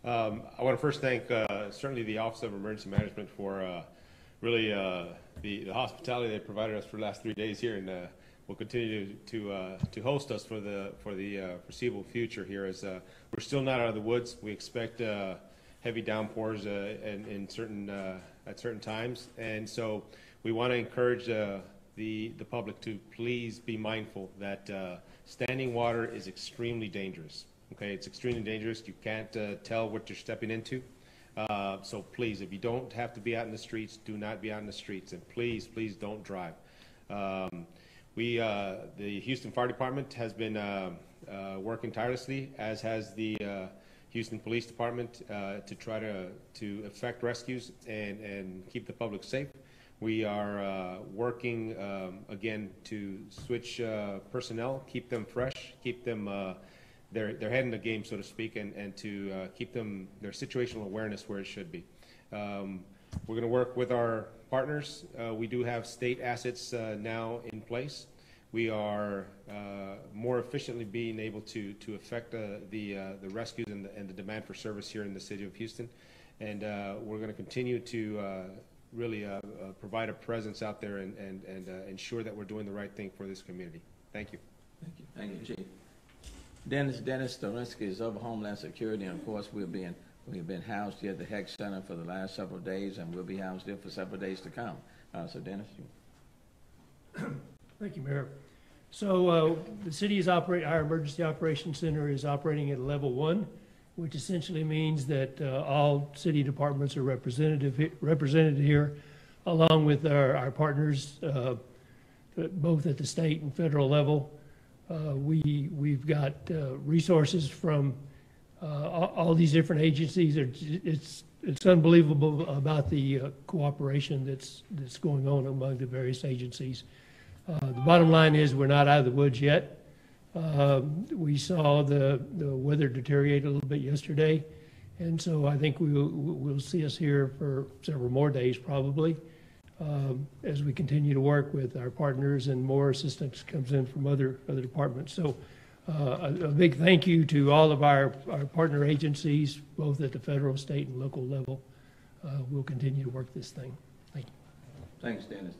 I want to first thank certainly the Office of Emergency Management for really the hospitality they provided us for the last 3 days here, and will continue to host us for the foreseeable future here. As we're still not out of the woods, we expect heavy downpours at certain times, and so we want to encourage the public to please be mindful that standing water is extremely dangerous. Okay, it's extremely dangerous. You can't tell what you're stepping into. So please, if you don't have to be out in the streets, do not be out in the streets, and please don't drive. The Houston Fire Department has been working tirelessly, as has the Houston Police Department, to try to effect rescues and keep the public safe. We are working again to switch personnel, keep them fresh, keep them their head in the game, so to speak, and to keep them their situational awareness where it should be. We're going to work with our partners. We do have state assets now in place. We are more efficiently being able to affect the rescues and the demand for service here in the city of Houston, and we're going to continue to really provide a presence out there and ensure that we're doing the right thing for this community. Thank you. Thank you. Thank you, Chief. Dennis Stolinsky is over Homeland Security, and of course we've been housed here at the HEC Center for the last several days, and we'll be housed here for several days to come. So Dennis, Thank you, Mayor. So the city is our Emergency Operations Center is operating at level 1, which essentially means that all city departments are represented here, along with our partners, both at the state and federal level. We've got resources from all these different agencies. It's unbelievable about the cooperation that's going on among the various agencies. The bottom line is we're not out of the woods yet. We saw the weather deteriorate a little bit yesterday, and so I think we'll see us here for several more days probably, as we continue to work with our partners and more assistance comes in from other departments. So a big thank you to all of our partner agencies, both at the federal, state, and local level. We'll continue to work this thing. Thank you. thanks, Dennis.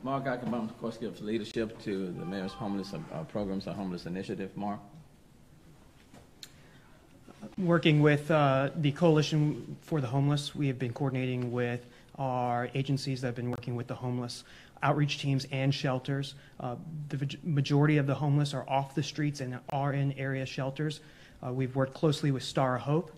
Mark Ackerbaum, of course, gives leadership to the Mayor's Homeless Programs, our Homeless Initiative. Mark? Working with the Coalition for the Homeless, we have been coordinating with our agencies that have been working with the homeless, outreach teams and shelters. The majority of the homeless are off the streets and are in area shelters. We've worked closely with Star of Hope,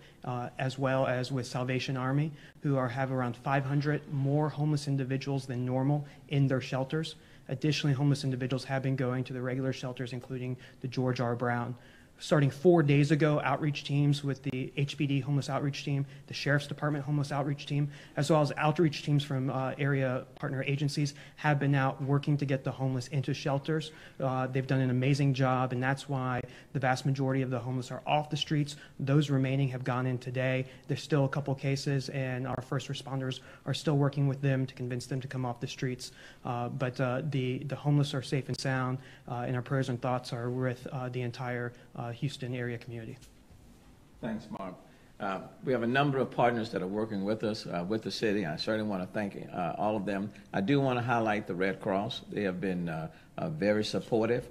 as well as with Salvation Army, who have around 500 more homeless individuals than normal in their shelters. Additionally, homeless individuals have been going to the regular shelters, including the George R. Brown. Starting 4 days ago, outreach teams with the HPD Homeless Outreach Team, the Sheriff's Department Homeless Outreach Team, as well as outreach teams from area partner agencies have been out working to get the homeless into shelters. They've done an amazing job, and that's why the vast majority of the homeless are off the streets. Those remaining have gone in today. There's still a couple cases, and our first responders are still working with them to convince them to come off the streets. But the homeless are safe and sound, and our prayers and thoughts are with the entire Houston area community. Thanks, Mark. We have a number of partners that are working with us, with the city. I certainly want to thank all of them. I do want to highlight the Red Cross. They have been very supportive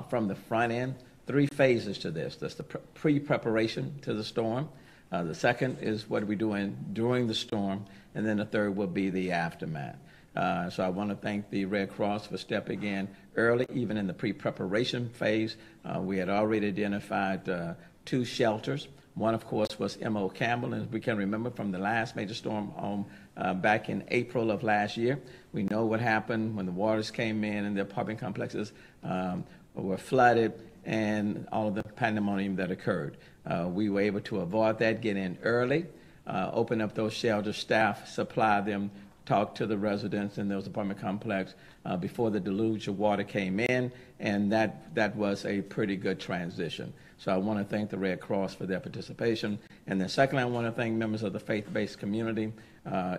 from the front end. 3 phases to this. That's the pre-preparation to the storm. The second is what we're doing during the storm, and then the third will be the aftermath. So I want to thank the Red Cross for stepping in early, even in the pre-preparation phase. We had already identified 2 shelters. One, of course, was M.O. Campbell, and we can remember from the last major storm back in April of last year. We know what happened when the waters came in and the apartment complexes were flooded and all of the pandemonium that occurred. We were able to avoid that, get in early, open up those shelters, staff, supply them, talk to the residents in those apartment complex before the deluge of water came in, and that was a pretty good transition. So I want to thank the Red Cross for their participation. And then secondly, I want to thank members of the faith-based community,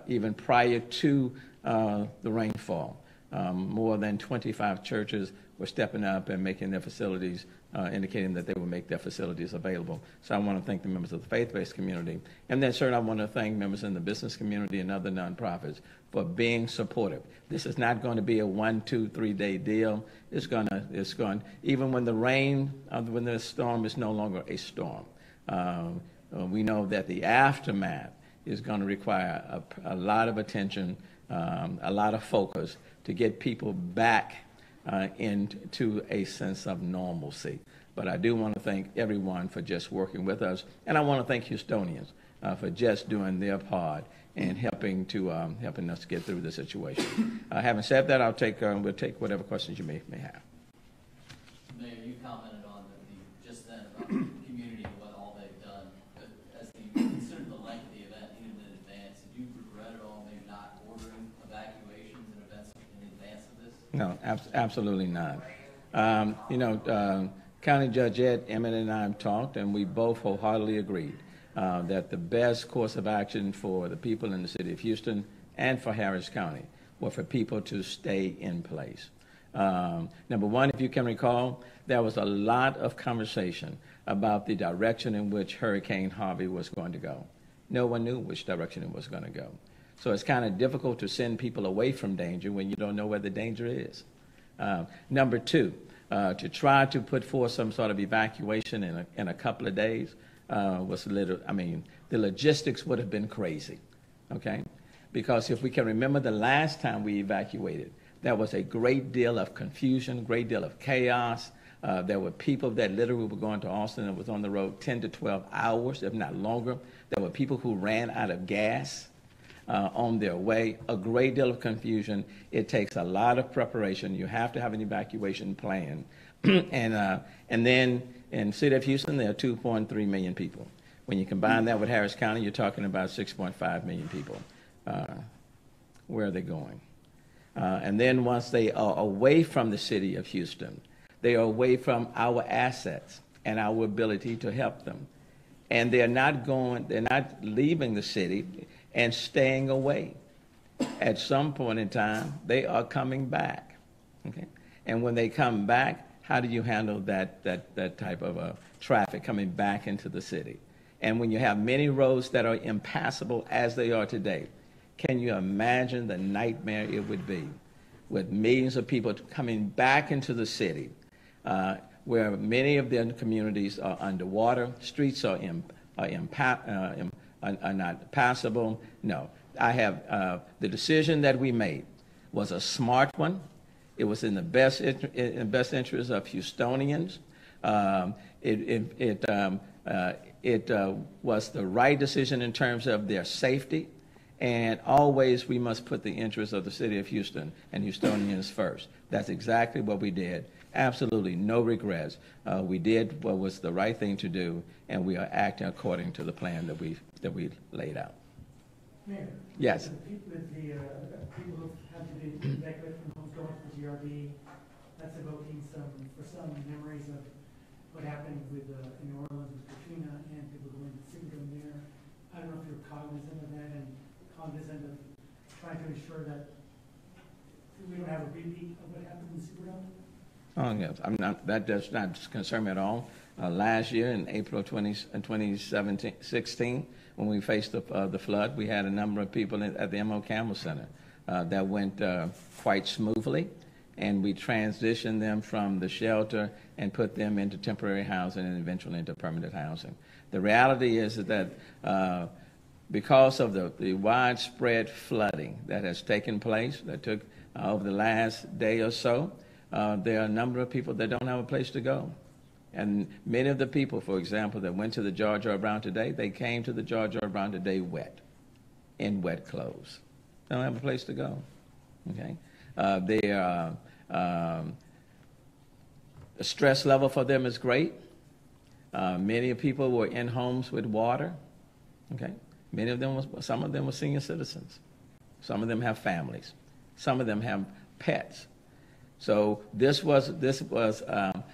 even prior to the rainfall. more than 25 churches were stepping up and making their facilities, indicating that they would make their facilities available. So I want to thank the members of the faith-based community. And then certainly I want to thank members in the business community and other nonprofits for being supportive. This is not going to be a 1, 2, 3 day deal. It's going, even when when the storm is no longer a storm. We know that the aftermath is going to require a lot of attention, a lot of focus to get people back into a sense of normalcy. But I do want to thank everyone for just working with us, and I want to thank Houstonians for just doing their part and helping us get through the situation. Having said that, we'll take whatever questions you may have. Mayor, you commented on just then about the community and what all they've done. But as you consider the length of the event, even in advance, did you regret at all maybe not ordering evacuations and events in advance of this? No, absolutely not. County Judge Ed Emmett and I have talked, and we both wholeheartedly agreed that the best course of action for the people in the city of Houston and for Harris County were for people to stay in place. Number one, if you can recall, there was a lot of conversation about the direction in which Hurricane Harvey was going to go. No one knew which direction it was going to go. So it's kind of difficult to send people away from danger when you don't know where the danger is. Number two, to try to put forth some sort of evacuation in a couple of days was the logistics would have been crazy, okay? Because if we can remember the last time we evacuated, there was a great deal of confusion, great deal of chaos. There were people that literally were going to Austin and was on the road 10 to 12 hours, if not longer. There were people who ran out of gas on their way. A great deal of confusion. It takes a lot of preparation. You have to have an evacuation plan. and then in the city of Houston, there are 2.3 million people. When you combine that with Harris County, you're talking about 6.5 million people. Where are they going? And then once they are away from the city of Houston, they are away from our assets and our ability to help them. And they're not leaving the city and staying away. At some point in time, they are coming back. Okay? And when they come back, how do you handle that type of traffic coming back into the city? And when you have many roads that are impassable as they are today, can you imagine the nightmare it would be with millions of people coming back into the city where many of their communities are underwater, streets are not passable? No. The decision that we made was a smart one. It was in the best interest of Houstonians. It was the right decision in terms of their safety. And always we must put the interests of the city of Houston and Houstonians first. That's exactly what we did. Absolutely no regrets. We did what was the right thing to do, and we are acting according to the plan that we laid out. Mayor? Yes. The people who have to be evacuated from homes going to the GRB, that's evoking some memories of what happened in New Orleans with Katrina and people going to Superdome there. I don't know if you're cognizant of that and cognizant of trying to ensure that we don't have a repeat of what happened in Superdome? Oh, yes. That does not concern me at all. Last year in April of 2016, when we faced the flood, we had a number of people at the M.O. Campbell Center that went quite smoothly, and we transitioned them from the shelter and put them into temporary housing and eventually into permanent housing. The reality is that because of the widespread flooding that has taken place, that took over the last day or so, there are a number of people that don't have a place to go. And many of the people, for example, that went to the George R. Brown today, they came to the George R. Brown today wet, in wet clothes. They don't have a place to go. Okay? The stress level for them is great. Many people were in homes with water. Okay? Some of them were senior citizens. Some of them have families. Some of them have pets. So this was a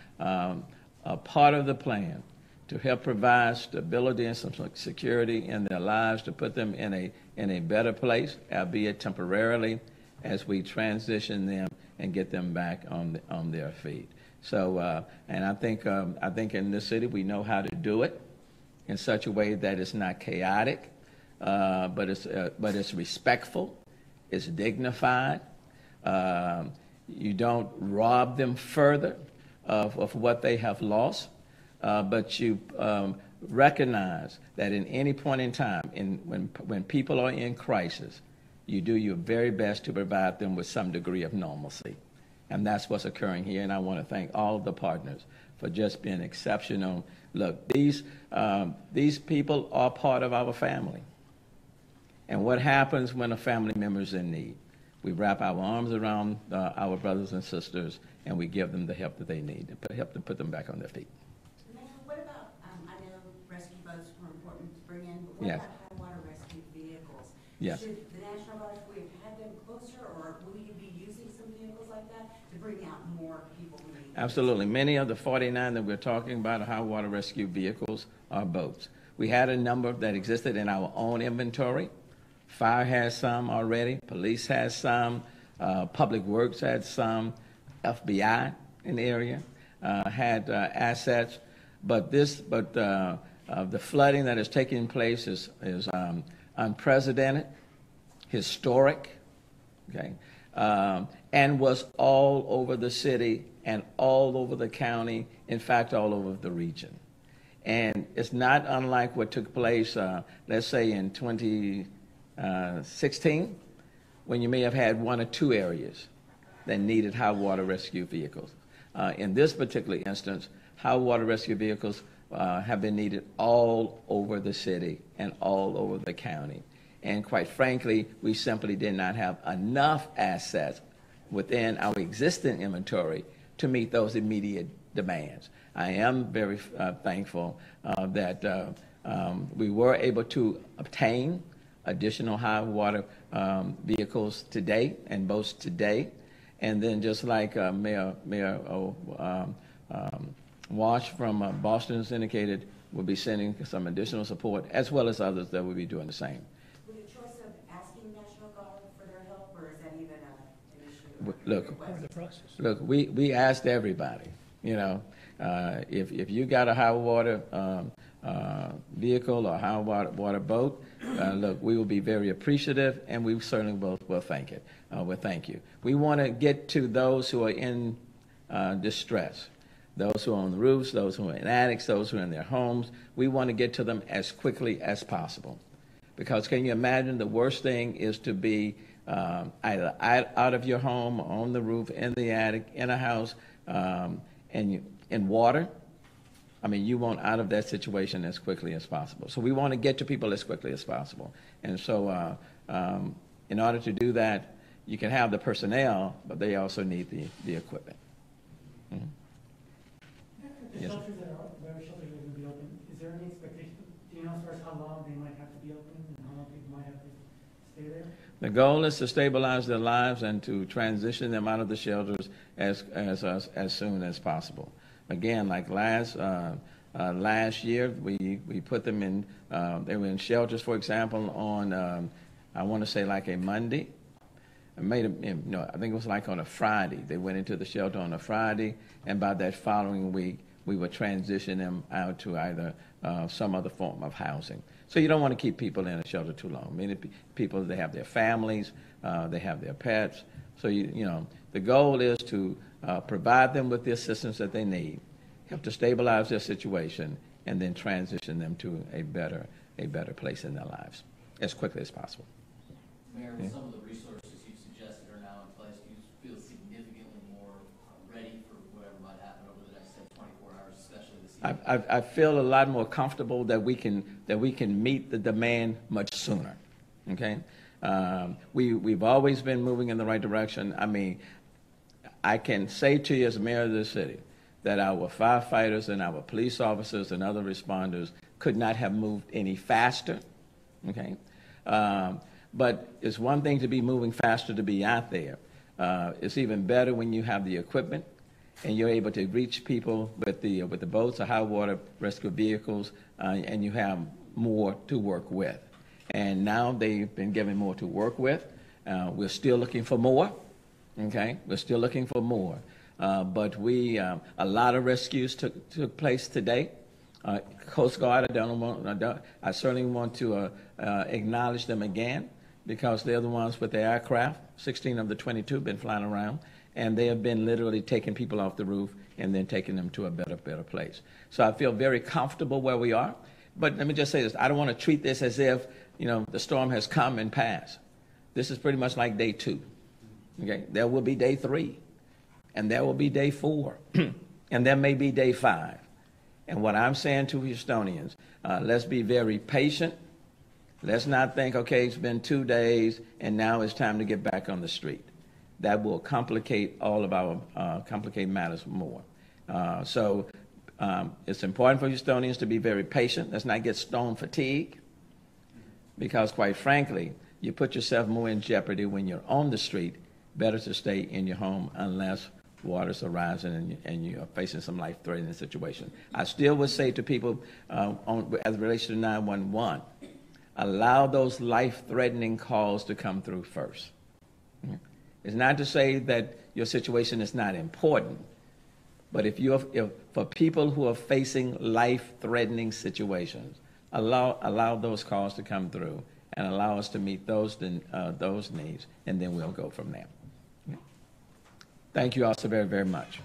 part of the plan to help provide stability and some security in their lives, to put them in a better place, albeit temporarily, as we transition them and get them back on their feet. So, and I think in this city we know how to do it in such a way that it's not chaotic, but it's respectful, it's dignified. You don't rob them further of what they have lost, but you recognize that in any point in time, when people are in crisis, you do your very best to provide them with some degree of normalcy. And that's what's occurring here, and I want to thank all of the partners for just being exceptional. Look, these people are part of our family. And what happens when a family member is in need? We wrap our arms around our brothers and sisters, and we give them the help that they need, to help them put them back on their feet. Mayor, what about, I know rescue boats were important to bring in, but what Yes. about high water rescue vehicles? Yes. Should the National Guard, we have had them closer, or will you be using some vehicles like that to bring out more people who need? Absolutely. Many of the 49 that we're talking about, high water rescue vehicles, are boats. We had a number that existed in our own inventory. Fire has some already. Police has some. Public Works had some. FBI in the area had assets. But the flooding that is taking place is unprecedented, historic, okay, and was all over the city and all over the county, in fact, all over the region. And it's not unlike what took place, let's say, in 2016, when you may have had one or two areas that needed high water rescue vehicles. In this particular instance, high water rescue vehicles have been needed all over the city and all over the county. And quite frankly, we simply did not have enough assets within our existing inventory to meet those immediate demands. I am very thankful that we were able to obtain additional high water vehicles today and boats today. And then just like Mayor Walsh from Boston has indicated, we'll be sending some additional support, as well as others that will be doing the same. With a choice of asking National Guard for their help, or is that even an issue? Look, Part of the process. Look, we asked everybody, you know, if you got a high water vehicle or high water boat, look, we will be very appreciative, and we certainly will thank it. Will thank you. We want to get to those who are in distress, those who are on the roofs, those who are in attics, those who are in their homes. We want to get to them as quickly as possible. Because can you imagine, the worst thing is to be either out of your home, on the roof, in the attic, in a house, and in water. I mean, you want out of that situation as quickly as possible. So we want to get to people as quickly as possible. And so in order to do that, you can have the personnel, but they also need the equipment. Mm-hmm. The Yes, shelters that are going to be open, is there any expectation, do you know as far as how long they might have to be open and how long people might have to stay there? The goal is to stabilize their lives and to transition them out of the shelters as soon as possible. Again, like last year, we put them in. They were in shelters, for example, on I want to say like a Monday. I think it was like on a Friday. They went into the shelter on a Friday, and by that following week, we would transition them out to either some other form of housing. So you don't want to keep people in a shelter too long. Many people, they have their families, they have their pets. So the goal is to provide them with the assistance that they need, help to stabilize their situation, and then transition them to a better place in their lives as quickly as possible. Mayor, Yeah. some of the resources you suggested are now in place. Do you feel significantly more ready for whatever might happen over the next, say, 24 hours, especially this evening? I feel a lot more comfortable that we can meet the demand much sooner. Okay, we've always been moving in the right direction. I mean, I can say to you as mayor of this city that our firefighters and our police officers and other responders could not have moved any faster. Okay, but it's one thing to be moving faster, to be out there. It's even better when you have the equipment and you're able to reach people with the boats or high water rescue vehicles, and you have more to work with. And now they've been given more to work with, We're still looking for more, okay? We're still looking for more. But a lot of rescues took place today. Coast Guard, I certainly want to acknowledge them again, because they're the ones with the aircraft. 16 of the 22 been flying around, and they have been literally taking people off the roof and then taking them to a better place. So I feel very comfortable where we are. But let me just say this. I don't want to treat this as if, the storm has come and passed. This is pretty much like day 2. Okay? There will be day 3, and there will be day 4, and there may be day 5. And what I'm saying to Houstonians, let's be very patient. Let's not think, okay, it's been 2 days, and now it's time to get back on the street. That will complicate all of our, complicate matters more. So it's important for Houstonians to be very patient. Let's not get storm fatigue, because quite frankly, you put yourself more in jeopardy when you're on the street. Better to stay in your home unless waters are rising and you are facing some life-threatening situation. I still would say to people as it relates to 911, allow those life-threatening calls to come through first. It's not to say that your situation is not important, but if for people who are facing life-threatening situations, allow those calls to come through and allow us to meet those needs, and then we'll go from there. Thank you all so very, very much.